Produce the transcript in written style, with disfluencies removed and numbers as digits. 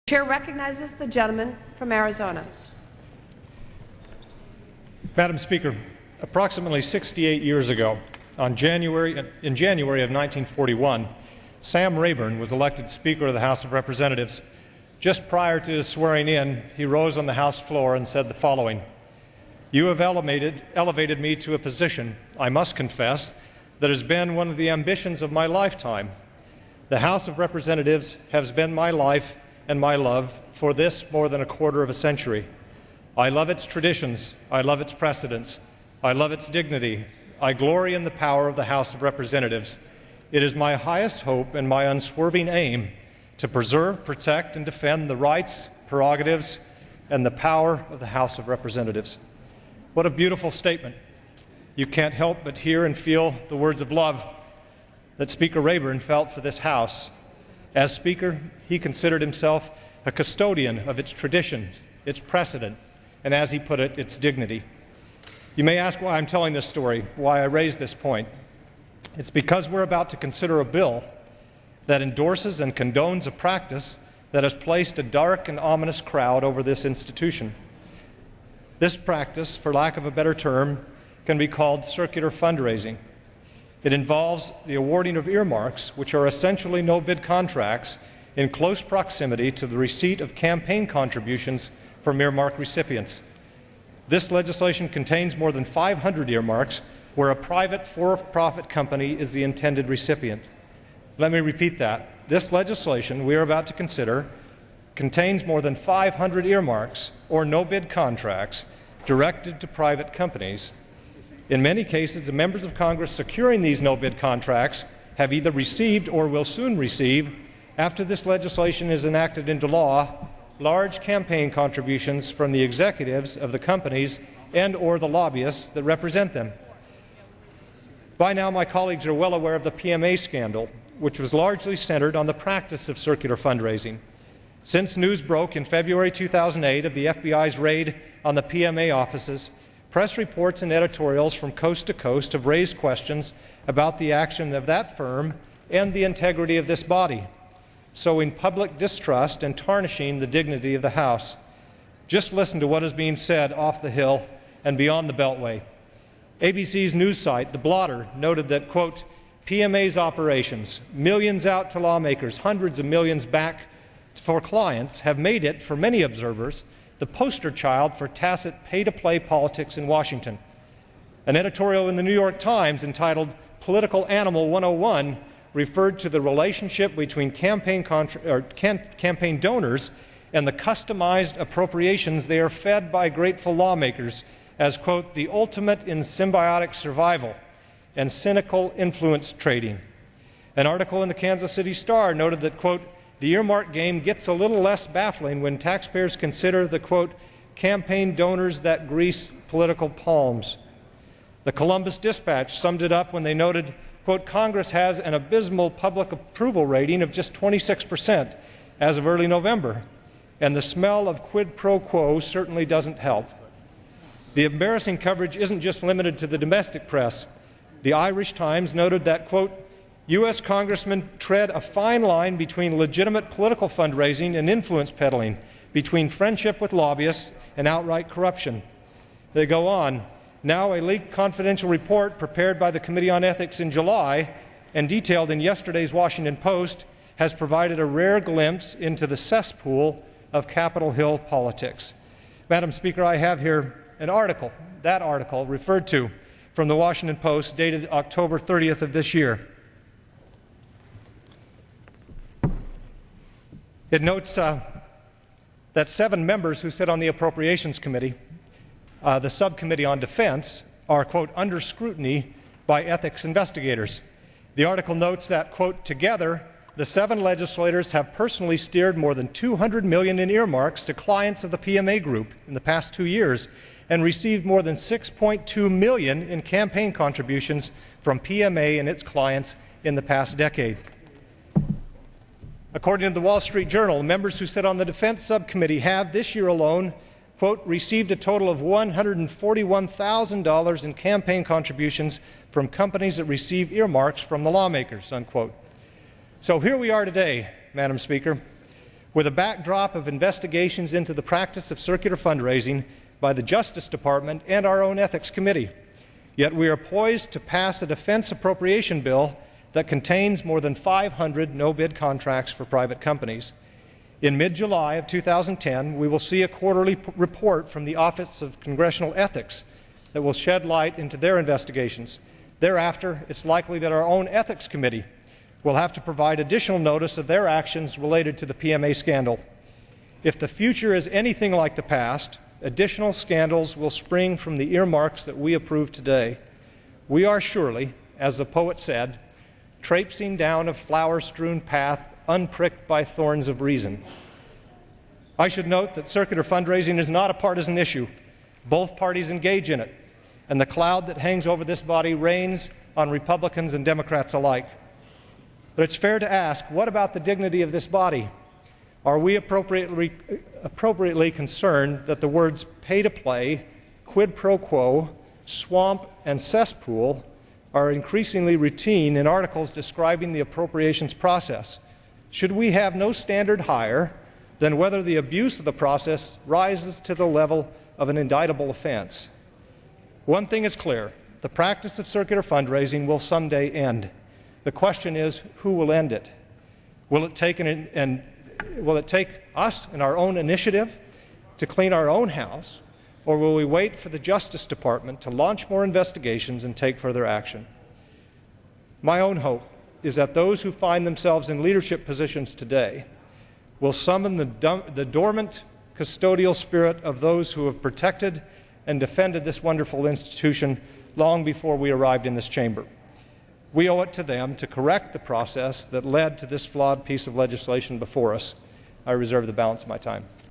Chair recognizes the gentleman from Arizona. Madam Speaker, approximately 68 years ago, in January of 1941, Sam Rayburn was elected Speaker of the House of Representatives. Just prior to his swearing in, he rose on the House floor and said the following: "You have elevated me to a position, I must confess, that has been one of the ambitions of my lifetime. The House of Representatives has been my life and my love for this more than a quarter of a century. I love its traditions, I love its precedents, I love its dignity, I glory in the power of the House of Representatives. It is my highest hope and my unswerving aim to preserve, protect, and defend the rights, prerogatives, and the power of the House of Representatives." What a beautiful statement. You can't help but hear and feel the words of love that Speaker Rayburn felt for this House. As Speaker, he considered himself a custodian of its traditions, its precedent, and as he put it, its dignity. You may ask why I'm telling this story, why I raise this point. It's because we're about to consider a bill that endorses and condones a practice that has placed a dark and ominous cloud over this institution. This practice, for lack of a better term, can be called circular fundraising. It involves the awarding of earmarks, which are essentially no-bid contracts, in close proximity to the receipt of campaign contributions from earmark recipients. This legislation contains more than 500 earmarks where a private for-profit company is the intended recipient. Let me repeat that. This legislation we are about to consider contains more than 500 earmarks or no-bid contracts directed to private companies. In many cases, the members of Congress securing these no-bid contracts have either received or will soon receive, after this legislation is enacted into law, large campaign contributions from the executives of the companies and/or the lobbyists that represent them. By now, my colleagues are well aware of the PMA scandal, which was largely centered on the practice of circular fundraising. Since news broke in February 2008 of the FBI's raid on the PMA offices, press reports and editorials from coast to coast have raised questions about the action of that firm and the integrity of this body, sowing public distrust and tarnishing the dignity of the House. Just listen to what is being said off the Hill and beyond the Beltway. ABC's news site, The Blotter, noted that, quote, "PMA's operations, millions out to lawmakers, hundreds of millions back for clients, have made it, for many observers, the poster child for tacit pay-to-play politics in Washington." An editorial in the New York Times entitled "Political Animal 101" referred to the relationship between campaign donors and the customized appropriations they are fed by grateful lawmakers as, quote, "the ultimate in symbiotic survival and cynical influence trading." An article in the Kansas City Star noted that, quote, "the earmark game gets a little less baffling when taxpayers consider the, quote, campaign donors that grease political palms." The Columbus Dispatch summed it up when they noted, quote, "Congress has an abysmal public approval rating of just 26% as of early November, and the smell of quid pro quo certainly doesn't help." The embarrassing coverage isn't just limited to the domestic press. The Irish Times noted that, quote, "U.S. congressmen tread a fine line between legitimate political fundraising and influence peddling, between friendship with lobbyists and outright corruption." They go on, "Now a leaked confidential report prepared by the Committee on Ethics in July and detailed in yesterday's Washington Post has provided a rare glimpse into the cesspool of Capitol Hill politics." Madam Speaker, I have here an article, that article referred to, from the Washington Post dated October 30th of this year. It notes that 7 members who sit on the Appropriations Committee, the Subcommittee on Defense, are, quote, "under scrutiny by ethics investigators." The article notes that, quote, "together, the 7 legislators have personally steered more than $200 million in earmarks to clients of the PMA group in the past 2 years and received more than $6.2 million in campaign contributions from PMA and its clients in the past decade." According to the Wall Street Journal, members who sit on the Defense Subcommittee have, this year alone, quote, "received a total of $141,000 in campaign contributions from companies that receive earmarks from the lawmakers," unquote. So here we are today, Madam Speaker, with a backdrop of investigations into the practice of circular fundraising by the Justice Department and our own Ethics Committee. Yet we are poised to pass a defense appropriation bill that contains more than 500 no-bid contracts for private companies. In mid-July of 2010, we will see a quarterly report from the Office of Congressional Ethics that will shed light into their investigations. Thereafter, it's likely that our own Ethics Committee will have to provide additional notice of their actions related to the PMA scandal. If the future is anything like the past, additional scandals will spring from the earmarks that we approve today. We are surely, as the poet said, traipsing down a flower-strewn path unpricked by thorns of reason. I should note that circular fundraising is not a partisan issue. Both parties engage in it, and the cloud that hangs over this body rains on Republicans and Democrats alike. But it's fair to ask, what about the dignity of this body? Are we appropriately concerned that the words pay to play, quid pro quo, swamp, and cesspool are increasingly routine in articles describing the appropriations process? Should we have no standard higher than whether the abuse of the process rises to the level of an indictable offense? One thing is clear: the practice of circular fundraising will someday end. The question is, who will end it? Will it take us and our own initiative to clean our own house, or will we wait for the Justice Department to launch more investigations and take further action? My own hope is that those who find themselves in leadership positions today will summon the dormant custodial spirit of those who have protected and defended this wonderful institution long before we arrived in this chamber. We owe it to them to correct the process that led to this flawed piece of legislation before us. I reserve the balance of my time.